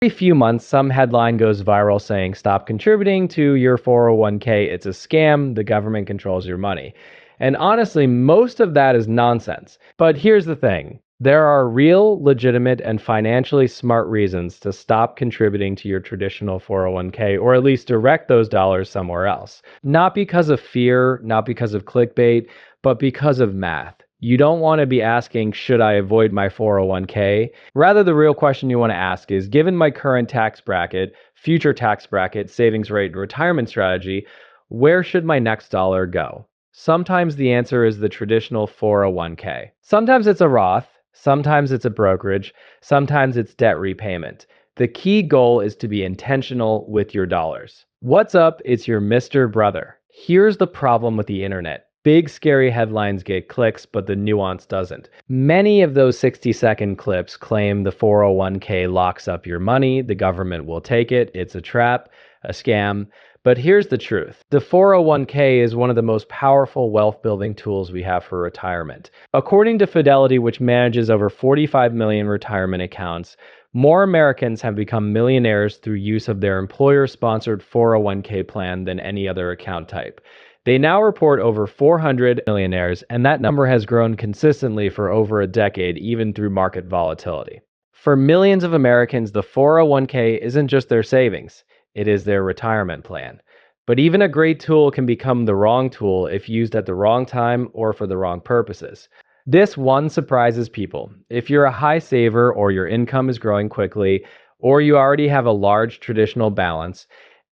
Every few months, some headline goes viral saying, "Stop contributing to your 401k. It's a scam. The government controls your money." And honestly, most of that is nonsense. But here's the thing. There are real, legitimate, and financially smart reasons to stop contributing to your traditional 401k, or at least direct those dollars somewhere else. Not because of fear, not because of clickbait, but because of math. You don't want to be asking, should I avoid my 401k? Rather, the real question you want to ask is, given my current tax bracket, future tax bracket, savings rate, and retirement strategy, where should my next dollar go? Sometimes the answer is the traditional 401k. Sometimes it's a Roth, sometimes it's a brokerage, sometimes it's debt repayment. The key goal is to be intentional with your dollars. What's up? It's your Mr. Brother. Here's the problem with the internet. Big scary headlines get clicks, but the nuance doesn't. Many of those 60-second clips claim the 401k locks up your money, the government will take it, it's a trap, a scam. But here's the truth. The 401k is one of the most powerful wealth building tools we have for retirement. According to Fidelity, which manages over 45 million retirement accounts, more Americans have become millionaires through use of their employer-sponsored 401k plan than any other account type. They now report over 400 millionaires, and that number has grown consistently for over a decade, even through market volatility. For millions of Americans, the 401k isn't just their savings, it is their retirement plan. But even a great tool can become the wrong tool if used at the wrong time or for the wrong purposes. This one surprises people. If you're a high saver, or your income is growing quickly, or you already have a large traditional balance,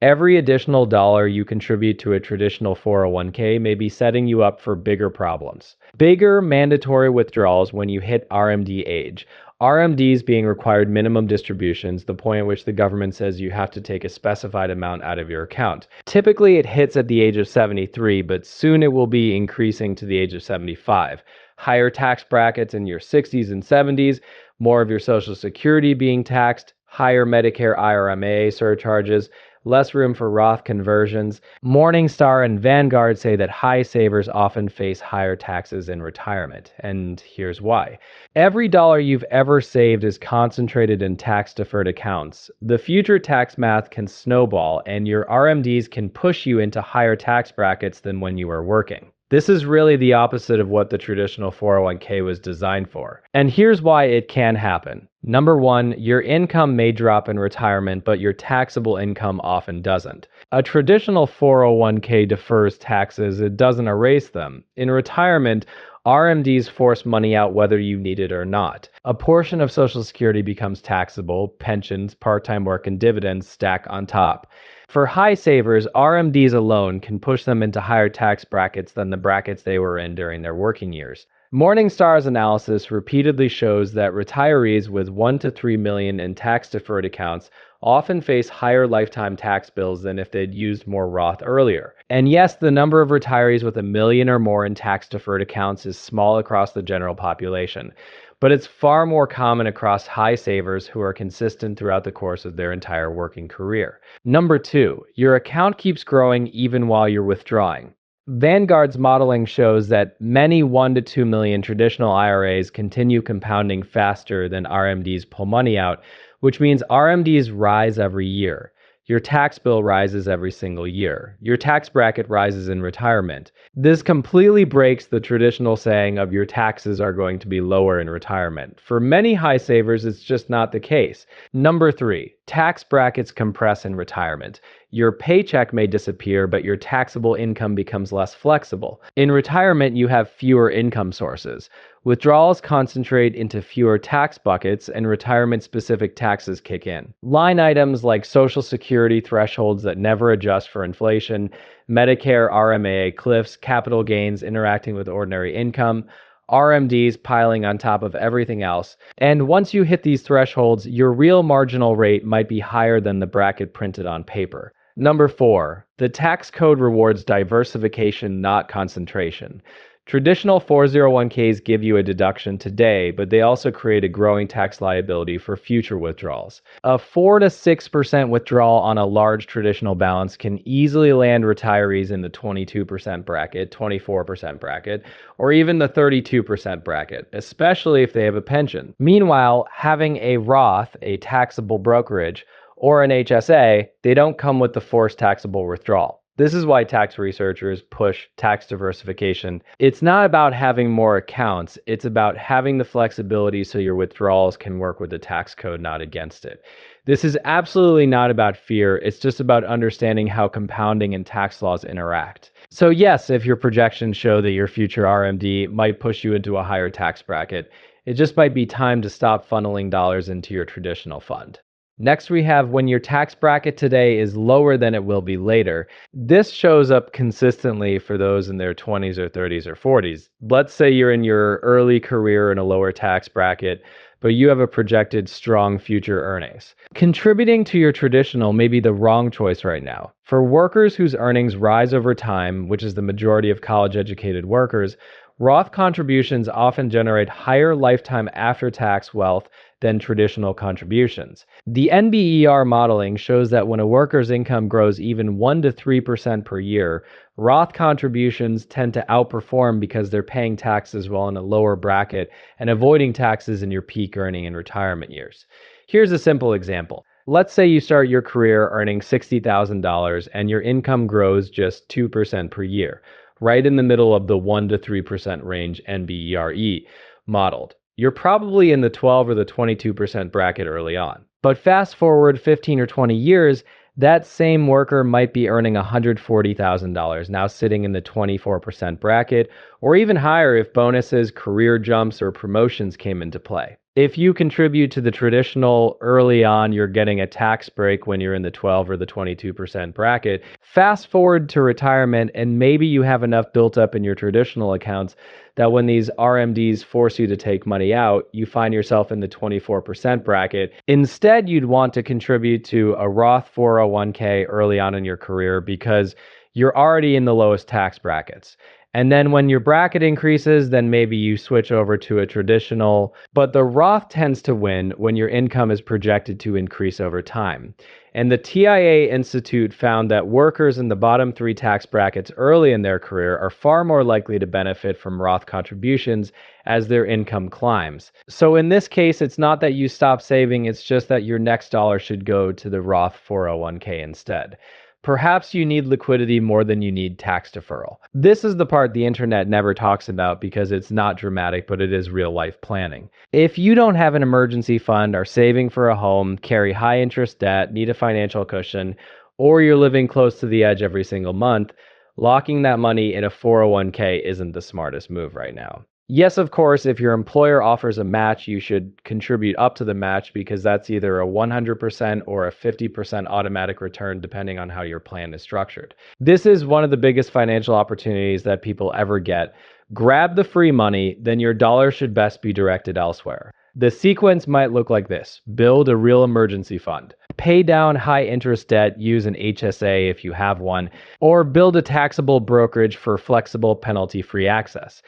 every additional dollar you contribute to a traditional 401k may be setting you up for bigger problems. Bigger mandatory withdrawals when you hit RMD age. RMDs being required minimum distributions, the point at which the government says you have to take a specified amount out of your account. Typically, it hits at the age of 73, but soon it will be increasing to the age of 75. Higher tax brackets in your 60s and 70s, more of your Social Security being taxed, higher Medicare IRMA surcharges, less room for Roth conversions. Morningstar and Vanguard say that high savers often face higher taxes in retirement, and here's why. Every dollar you've ever saved is concentrated in tax-deferred accounts. The future tax math can snowball, and your RMDs can push you into higher tax brackets than when you were working. This is really the opposite of what the traditional 401k was designed for. And here's why it can happen. Number one, your income may drop in retirement, but your taxable income often doesn't. A traditional 401k defers taxes, it doesn't erase them. In retirement, RMDs force money out whether you need it or not. A portion of Social Security becomes taxable, pensions, part-time work, and dividends stack on top. For high savers, RMDs alone can push them into higher tax brackets than the brackets they were in during their working years. Morningstar's analysis repeatedly shows that retirees with 1 to 3 million in tax-deferred accounts often face higher lifetime tax bills than if they'd used more Roth earlier. And yes, the number of retirees with 1 million or more in tax-deferred accounts is small across the general population, but it's far more common across high savers who are consistent throughout the course of their entire working career. Number two, your account keeps growing even while you're withdrawing. Vanguard's modeling shows that many 1 to 2 million traditional IRAs continue compounding faster than RMDs pull money out, which means RMDs rise every year. Your tax bill rises every single year. Your tax bracket rises in retirement. This completely breaks the traditional saying of your taxes are going to be lower in retirement. For many high savers, it's just not the case. Number three, tax brackets compress in retirement. Your paycheck may disappear, but your taxable income becomes less flexible. In retirement, you have fewer income sources. Withdrawals concentrate into fewer tax buckets, and retirement-specific taxes kick in. Line items like Social Security thresholds that never adjust for inflation, Medicare RMAA cliffs, capital gains interacting with ordinary income, RMDs piling on top of everything else. And once you hit these thresholds, your real marginal rate might be higher than the bracket printed on paper. Number four, the tax code rewards diversification, not concentration. Traditional 401ks give you a deduction today, but they also create a growing tax liability for future withdrawals. A 4 to 6% withdrawal on a large traditional balance can easily land retirees in the 22% bracket, 24% bracket, or even the 32% bracket, especially if they have a pension. Meanwhile, having a Roth, a taxable brokerage, or an HSA, they don't come with the forced taxable withdrawal. This is why tax researchers push tax diversification. It's not about having more accounts, it's about having the flexibility so your withdrawals can work with the tax code, not against it. This is absolutely not about fear, it's just about understanding how compounding and tax laws interact. So yes, if your projections show that your future RMD might push you into a higher tax bracket, it just might be time to stop funneling dollars into your traditional fund. Next, we have when your tax bracket today is lower than it will be later. This shows up consistently for those in their 20s or 30s or 40s. Let's say you're in your early career in a lower tax bracket, but you have a projected strong future earnings. Contributing to your traditional may be the wrong choice right now. For workers whose earnings rise over time, which is the majority of college-educated workers, Roth contributions often generate higher lifetime after-tax wealth than traditional contributions. The NBER modeling shows that when a worker's income grows even 1 to 3% per year, Roth contributions tend to outperform because they're paying taxes while in a lower bracket and avoiding taxes in your peak earning and retirement years. Here's a simple example. Let's say you start your career earning $60,000 and your income grows just 2% per year, right in the middle of the 1 to 3% range NBERE modeled. You're probably in the 12 or the 22% bracket early on. But fast forward 15 or 20 years, that same worker might be earning $140,000, now sitting in the 24% bracket, or even higher if bonuses, career jumps, or promotions came into play. If you contribute to the traditional early on, you're getting a tax break when you're in the 12 or the 22% bracket. Fast forward to retirement, and maybe you have enough built up in your traditional accounts that when these RMDs force you to take money out, you find yourself in the 24% bracket. Instead, you'd want to contribute to a Roth 401k early on in your career because you're already in the lowest tax brackets. And then when your bracket increases, then maybe you switch over to a traditional, but the Roth tends to win when your income is projected to increase over time. And the TIA Institute found that workers in the bottom 3 tax brackets early in their career are far more likely to benefit from Roth contributions as their income climbs. So in this case, it's not that you stop saving, it's just that your next dollar should go to the Roth 401k instead. Perhaps you need liquidity more than you need tax deferral. This is the part the internet never talks about because it's not dramatic, but it is real life planning. If you don't have an emergency fund, are saving for a home, carry high interest debt, need a financial cushion, or you're living close to the edge every single month, locking that money in a 401k isn't the smartest move right now. Yes, of course, if your employer offers a match, you should contribute up to the match because that's either a 100% or a 50% automatic return depending on how your plan is structured. This is one of the biggest financial opportunities that people ever get. Grab the free money, then your dollar should best be directed elsewhere. The sequence might look like this. Build a real emergency fund. Pay down high interest debt, use an HSA if you have one, or build a taxable brokerage for flexible penalty-free access.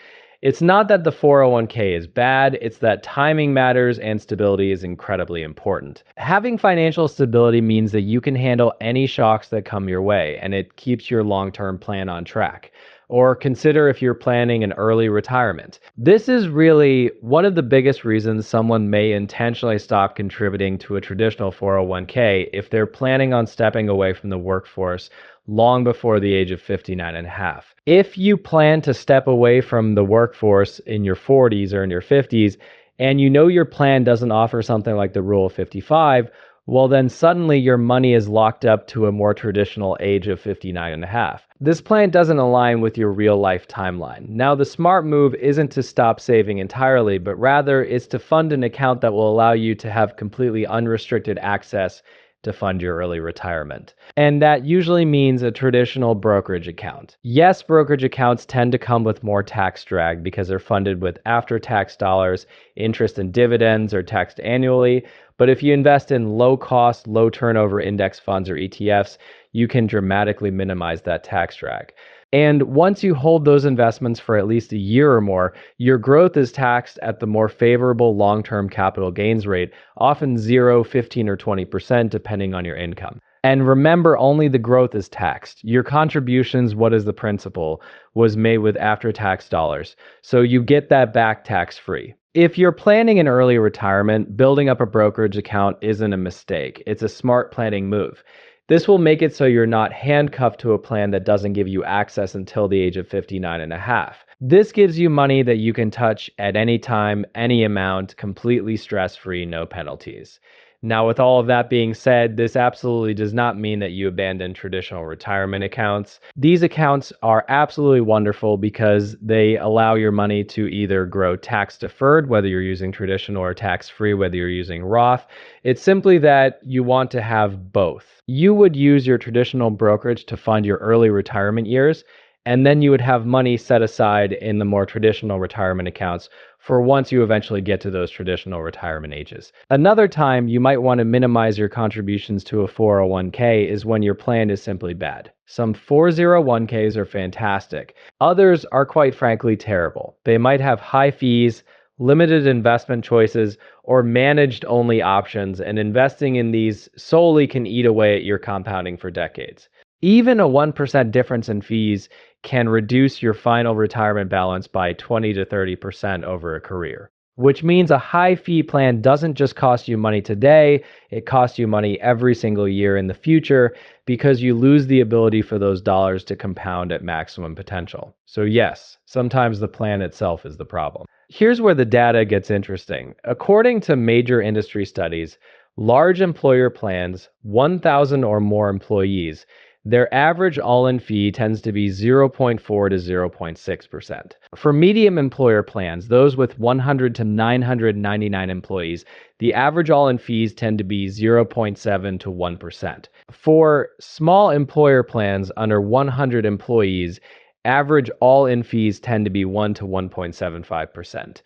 It's not that the 401k is bad, it's that timing matters and stability is incredibly important. Having financial stability means that you can handle any shocks that come your way, and it keeps your long-term plan on track. Or consider if you're planning an early retirement. This is really one of the biggest reasons someone may intentionally stop contributing to a traditional 401k if they're planning on stepping away from the workforce long before the age of 59 and a half. If you plan to step away from the workforce in your 40s or in your 50s, and you know your plan doesn't offer something like the Rule of 55, well then suddenly your money is locked up to a more traditional age of 59 and a half. This plan doesn't align with your real life timeline. Now the smart move isn't to stop saving entirely, but rather is to fund an account that will allow you to have completely unrestricted access to fund your early retirement. And that usually means a traditional brokerage account. Yes, brokerage accounts tend to come with more tax drag because they're funded with after-tax dollars, interest and dividends are taxed annually, but if you invest in low-cost, low-turnover index funds or ETFs, you can dramatically minimize that tax drag. And once you hold those investments for at least a year or more, your growth is taxed at the more favorable long term capital gains rate, often 0, 15, or 20%, depending on your income. And remember, only the growth is taxed. Your contributions, what is the principal, was made with after tax dollars. So you get that back tax free. If you're planning an early retirement, building up a brokerage account isn't a mistake. It's a smart planning move. This will make it so you're not handcuffed to a plan that doesn't give you access until the age of 59 and a half. This gives you money that you can touch at any time, any amount, completely stress-free, no penalties. Now, with all of that being said, this absolutely does not mean that you abandon traditional retirement accounts. These accounts are absolutely wonderful because they allow your money to either grow tax deferred, whether you're using traditional, or tax free, whether you're using Roth. It's simply that you want to have both. You would use your traditional brokerage to fund your early retirement years, and then you would have money set aside in the more traditional retirement accounts for once you eventually get to those traditional retirement ages. Another time you might want to minimize your contributions to a 401k is when your plan is simply bad. Some 401ks are fantastic. Others are quite frankly terrible. They might have high fees, limited investment choices, or managed only options, and investing in these solely can eat away at your compounding for decades. Even a 1% difference in fees can reduce your final retirement balance by 20 to 30% over a career, which means a high fee plan doesn't just cost you money today, it costs you money every single year in the future because you lose the ability for those dollars to compound at maximum potential. So yes, sometimes the plan itself is the problem. Here's where the data gets interesting. According to major industry studies, large employer plans, 1,000 or more employees, their average all-in fee tends to be 0.4 to 0.6%. For medium employer plans, those with 100 to 999 employees, the average all-in fees tend to be 0.7 to 1%. For small employer plans under 100 employees, average all-in fees tend to be 1 to 1.75%.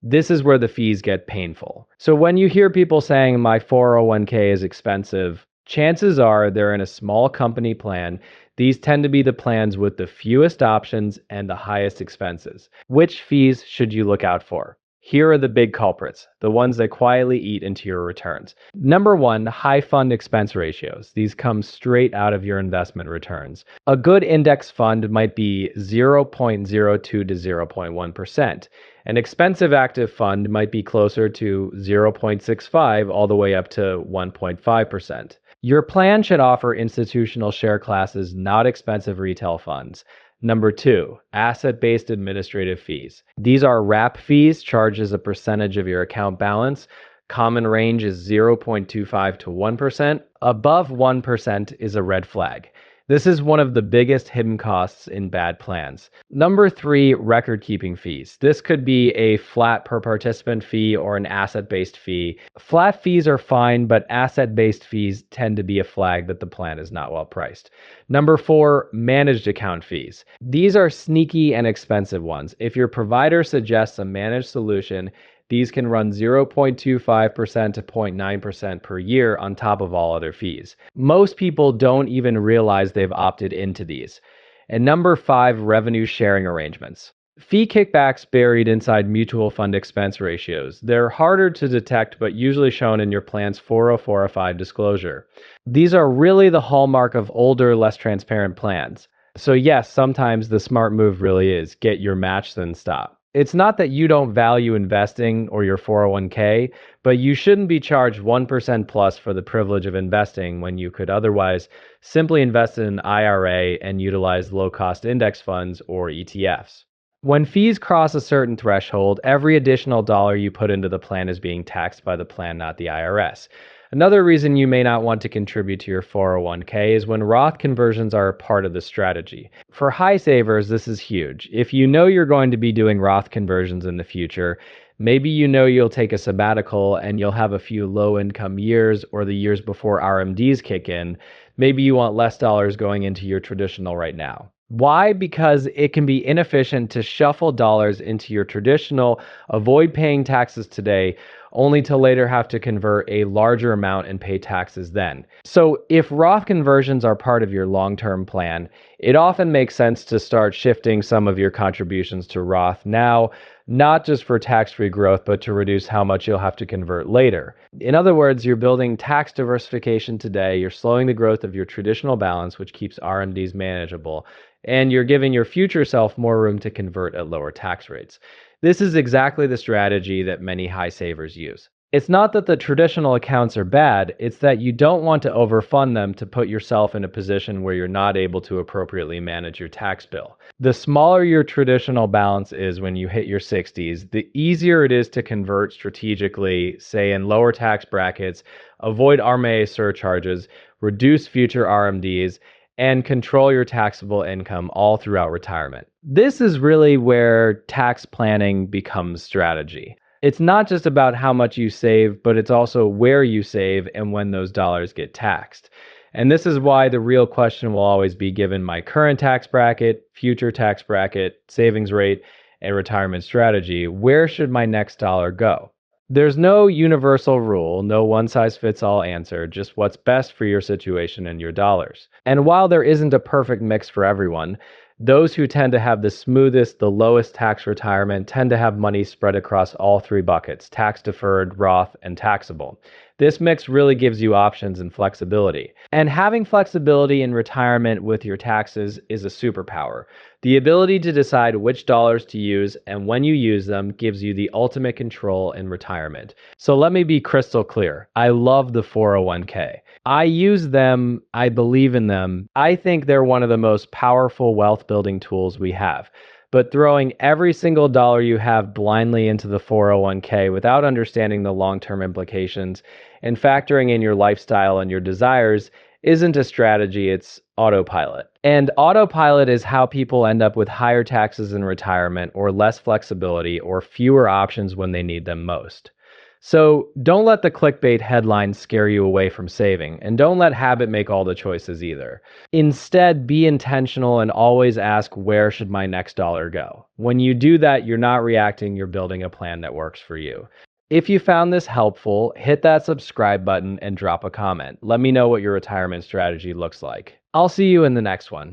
This is where the fees get painful. So when you hear people saying my 401k is expensive, chances are they're in a small company plan. These tend to be the plans with the fewest options and the highest expenses. Which fees should you look out for? Here are the big culprits, the ones that quietly eat into your returns. Number one, high fund expense ratios. These come straight out of your investment returns. A good index fund might be 0.02 to 0.1%. An expensive active fund might be closer to 0.65 all the way up to 1.5%. Your plan should offer institutional share classes, not expensive retail funds. Number two, asset-based administrative fees. These are wrap fees charged as a percentage of your account balance. Common range is 0.25 to 1%. Above 1% is a red flag. This is one of the biggest hidden costs in bad plans. Number three, record-keeping fees. This could be a flat per participant fee or an asset-based fee. Flat fees are fine, but asset-based fees tend to be a flag that the plan is not well priced. Number four, managed account fees. These are sneaky and expensive ones. If your provider suggests a managed solution, these can run 0.25% to 0.9% per year on top of all other fees. Most people don't even realize they've opted into these. And number five, revenue sharing arrangements. Fee kickbacks buried inside mutual fund expense ratios. They're harder to detect, but usually shown in your plan's 40405 disclosure. These are really the hallmark of older, less transparent plans. So yes, sometimes the smart move really is get your match, then stop. It's not that you don't value investing or your 401k, but you shouldn't be charged 1% plus for the privilege of investing when you could otherwise simply invest in an IRA and utilize low-cost index funds or ETFs. When fees cross a certain threshold, every additional dollar you put into the plan is being taxed by the plan, not the IRS. Another reason you may not want to contribute to your 401k is when Roth conversions are a part of the strategy. For high savers, this is huge. If you know you're going to be doing Roth conversions in the future, maybe you know you'll take a sabbatical and you'll have a few low-income years or the years before RMDs kick in, maybe you want less dollars going into your traditional right now. Why? Because it can be inefficient to shuffle dollars into your traditional, avoid paying taxes today, only to later have to convert a larger amount and pay taxes then. So, if Roth conversions are part of your long term plan, it often makes sense to start shifting some of your contributions to Roth now, not just for tax free growth, but to reduce how much you'll have to convert later. In other words, you're building tax diversification today, you're slowing the growth of your traditional balance, which keeps RMDs manageable, and you're giving your future self more room to convert at lower tax rates. This is exactly the strategy that many high savers use. It's not that the traditional accounts are bad, it's that you don't want to overfund them to put yourself in a position where you're not able to appropriately manage your tax bill. The smaller your traditional balance is when you hit your 60s, the easier it is to convert strategically, say in lower tax brackets, avoid RMA surcharges, reduce future RMDs, and control your taxable income all throughout retirement. This is really where tax planning becomes strategy. It's not just about how much you save, but it's also where you save and when those dollars get taxed. And this is why the real question will always be, given my current tax bracket, future tax bracket, savings rate, and retirement strategy, where should my next dollar go? There's no universal rule, no one size fits all answer, just what's best for your situation and your dollars. And while there isn't a perfect mix for everyone, those who tend to have the smoothest, the lowest tax retirement tend to have money spread across all three buckets: tax deferred, Roth, and taxable. This mix really gives you options and flexibility. And having flexibility in retirement with your taxes is a superpower. The ability to decide which dollars to use and when you use them gives you the ultimate control in retirement. So let me be crystal clear. I love the 401k. I use them. I believe in them. I think they're one of the most powerful wealth building tools we have. But throwing every single dollar you have blindly into the 401k without understanding the long-term implications and factoring in your lifestyle and your desires isn't a strategy, it's autopilot. And autopilot is how people end up with higher taxes in retirement or less flexibility or fewer options when they need them most. So don't let the clickbait headlines scare you away from saving, and don't let habit make all the choices either. Instead, be intentional and always ask, where should my next dollar go? When you do that, you're not reacting, you're building a plan that works for you. If you found this helpful, hit that subscribe button and drop a comment. Let me know what your retirement strategy looks like. I'll see you in the next one.